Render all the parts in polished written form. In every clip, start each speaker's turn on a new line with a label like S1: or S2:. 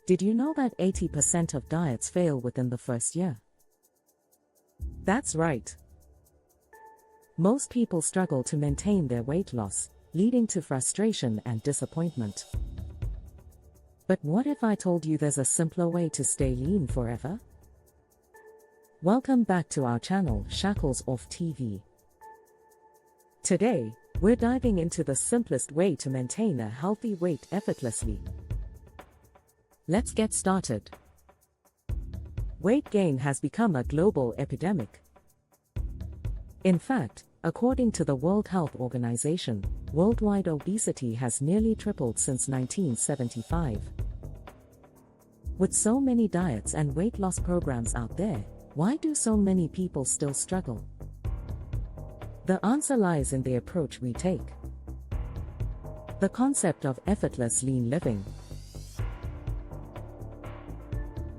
S1: Did you know that 80% of diets fail within the first year? That's right. Most people struggle to maintain their weight loss, leading to frustration and disappointment. But what if I told you there's a simpler way to stay lean forever? Welcome back to our channel, Shackles Off TV. Today, we're diving into the simplest way to maintain a healthy weight effortlessly. Let's get started. Weight gain has become a global epidemic. In fact, according to the World Health Organization, worldwide obesity has nearly tripled since 1975. With so many diets and weight loss programs out there, why do so many people still struggle? The answer lies in the approach we take. The concept of effortless lean living.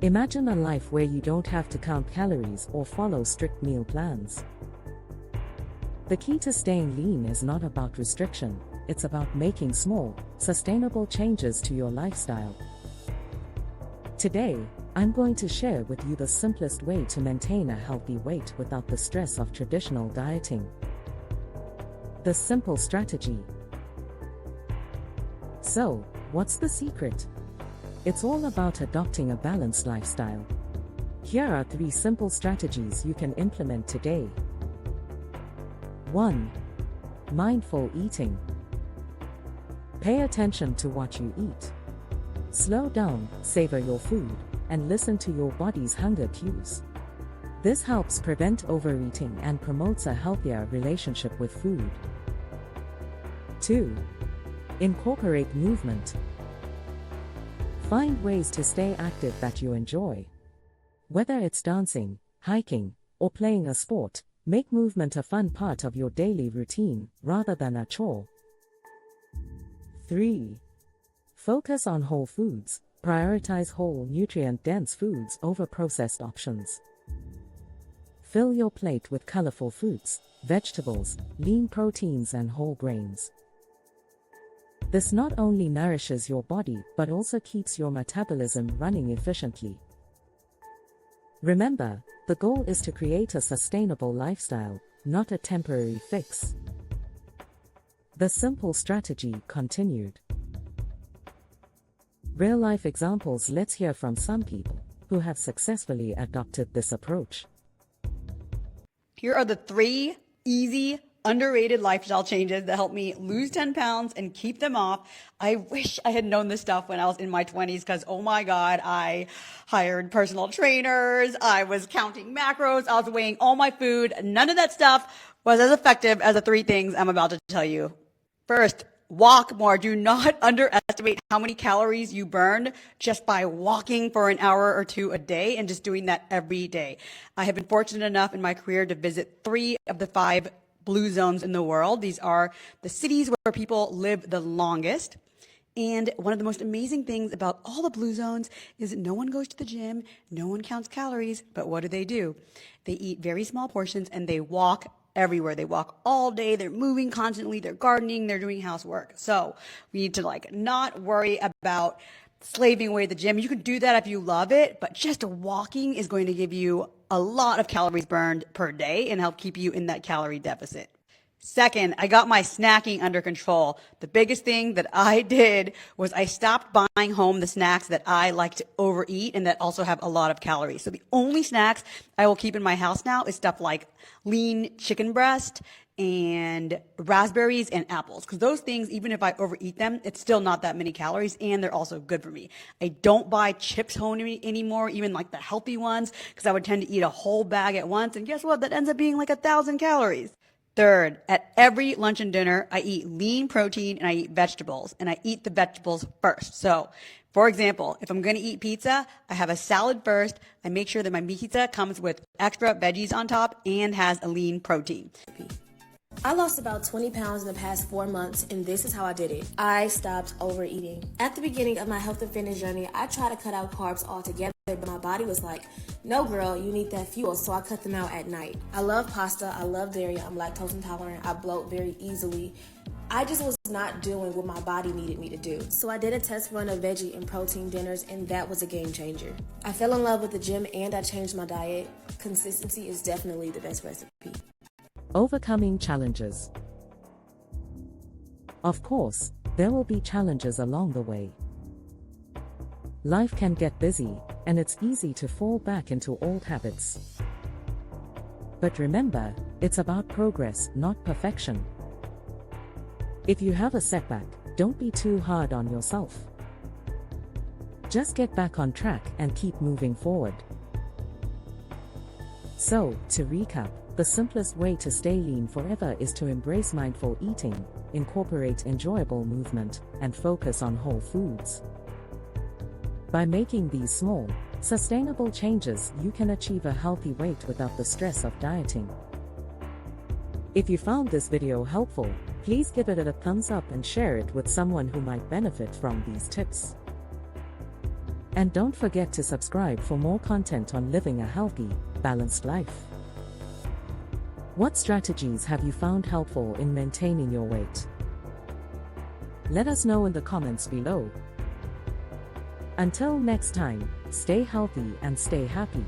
S1: Imagine a life where you don't have to count calories or follow strict meal plans. The key to staying lean is not about restriction, it's about making small, sustainable changes to your lifestyle. Today, I'm going to share with you the simplest way to maintain a healthy weight without the stress of traditional dieting. The simple strategy. So, what's the secret? It's all about adopting a balanced lifestyle. Here are 3 simple strategies you can implement today. 1. Mindful eating. Pay attention to what you eat. Slow down, savor your food, and listen to your body's hunger cues. This helps prevent overeating and promotes a healthier relationship with food. 2. Incorporate movement. Find ways to stay active that you enjoy. Whether it's dancing, hiking, or playing a sport, make movement a fun part of your daily routine, rather than a chore. 3. Focus on whole foods. Prioritize whole, nutrient-dense foods over processed options. Fill your plate with colorful fruits, vegetables, lean proteins, and whole grains. This not only nourishes your body but also keeps your metabolism running efficiently. Remember, the goal is to create a sustainable lifestyle, not a temporary fix. The simple strategy continued. Real-life examples. Let's hear from some people who have successfully adopted this approach.
S2: Here are the 3 easy, underrated lifestyle changes that help me lose 10 pounds and keep them off. I wish I had known this stuff when I was in my 20s because, oh my God, I hired personal trainers, I was counting macros, I was weighing all my food. None of that stuff was as effective as the 3 things I'm about to tell you. First, walk more. Do not underestimate how many calories you burn just by walking for an hour or 2 a day and just doing that every day. I have been fortunate enough in my career to visit 3 of the 5 blue zones in the world. These are the cities where people live the longest. And one of the most amazing things about all the blue zones is that no one goes to the gym, no one counts calories, but what do? They eat very small portions and they walk everywhere. They walk all day, they're moving constantly, they're gardening, they're doing housework. So we need to not worry about slaving away at the gym. You can do that if you love it, but just walking is going to give you a lot of calories burned per day and help keep you in that calorie deficit. Second, I got my snacking under control. The biggest thing that I did was I stopped buying home the snacks that I like to overeat and that also have a lot of calories. So the only snacks I will keep in my house now is stuff like lean chicken breast and raspberries and apples. Because those things, even if I overeat them, it's still not that many calories and they're also good for me. I don't buy chips home anymore, even like the healthy ones, because I would tend to eat a whole bag at once. And guess what? That ends up being like 1,000 calories. Third, at every lunch and dinner, I eat lean protein and I eat vegetables, and I eat the vegetables first. So, for example, if I'm going to eat pizza, I have a salad first. I make sure that my pizza comes with extra veggies on top and has a lean protein.
S3: I lost about 20 pounds in the past 4 months, and this is how I did it. I stopped overeating. At the beginning of my health and fitness journey, I tried to cut out carbs altogether, but my body was like, no girl, you need that fuel, so I cut them out at night. I love pasta, I love dairy, I'm lactose intolerant, I bloat very easily. I just was not doing what my body needed me to do. So I did a test run of veggie and protein dinners, and that was a game changer. I fell in love with the gym and I changed my diet. Consistency is definitely the best recipe.
S1: Overcoming challenges. Of course, there will be challenges along the way. Life can get busy, and it's easy to fall back into old habits. But remember, it's about progress, not perfection. If you have a setback, don't be too hard on yourself. Just get back on track and keep moving forward. So, to recap, the simplest way to stay lean forever is to embrace mindful eating, incorporate enjoyable movement, and focus on whole foods. By making these small, sustainable changes, you can achieve a healthy weight without the stress of dieting. If you found this video helpful, please give it a thumbs up and share it with someone who might benefit from these tips. And don't forget to subscribe for more content on living a healthy, balanced life. What strategies have you found helpful in maintaining your weight? Let us know in the comments below. Until next time, stay healthy and stay happy.